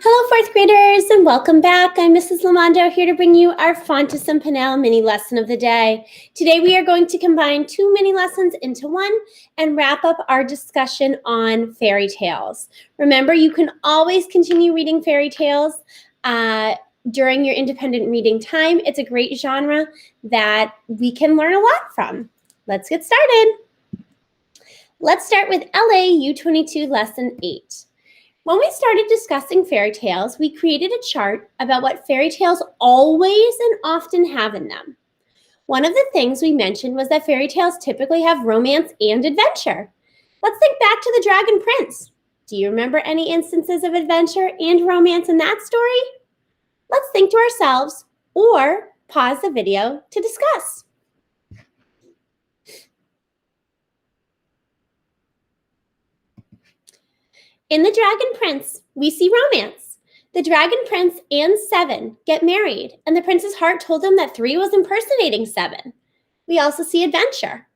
Hello, fourth graders, and welcome back. I'm Mrs. Lamondo here to bring you our Fontes and Pinnell mini lesson of the day. Today we are going to combine two mini lessons into one and wrap up our discussion on fairy tales. Remember, you can always continue reading fairy tales during your independent reading time. It's a great genre that we can learn a lot from. Let's get started. Let's start with U22 Lesson 8. When we started discussing fairy tales, we created a chart about what fairy tales always and often have in them. One of the things we mentioned was that fairy tales typically have romance and adventure. Let's think back to the Dragon Prince. Do you remember any instances of adventure and romance in that story? Let's think to ourselves or pause the video to discuss. In The Dragon Prince, we see romance. The Dragon Prince and Seven get married, and the prince's heart told him that 3 was impersonating 7. We also see adventure.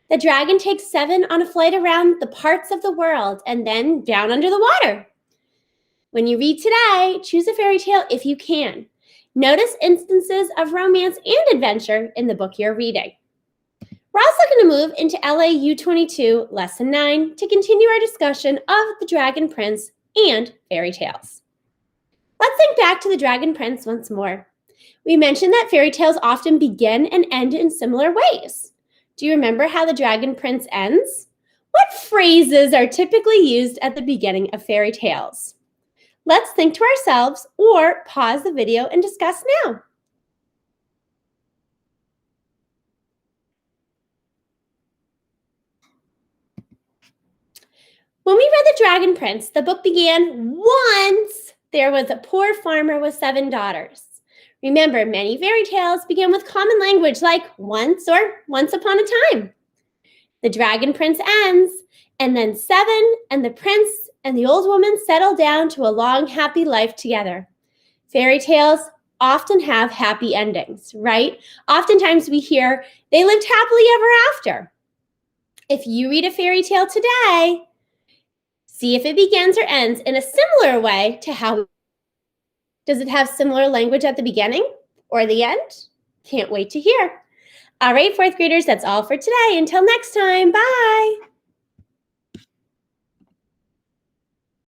The dragon takes 7 on a flight around the parts of the world and then down under the water. When you read today, choose a fairy tale if you can. Notice instances of romance and adventure in the book you're reading. We're also going to move into LAU22 Lesson 9 to continue our discussion of The Dragon Prince and fairy tales. Let's think back to The Dragon Prince once more. We mentioned that fairy tales often begin and end in similar ways. Do you remember how The Dragon Prince ends? What phrases are typically used at the beginning of fairy tales? Let's think to ourselves or pause the video and discuss now. When we read The Dragon Prince, the book began, "Once there was a poor farmer with 7 daughters." Remember, many fairy tales begin with common language like once or once upon a time. The Dragon Prince ends, and then 7 and the prince and the old woman settle down to a long, happy life together. Fairy tales often have happy endings, right? Oftentimes we hear, "They lived happily ever after." If you read a fairy tale today, see if it begins or ends in a similar way to how. Does it have similar language at the beginning or the end? Can't wait to hear. All right, fourth graders, that's all for today. Until next time, bye.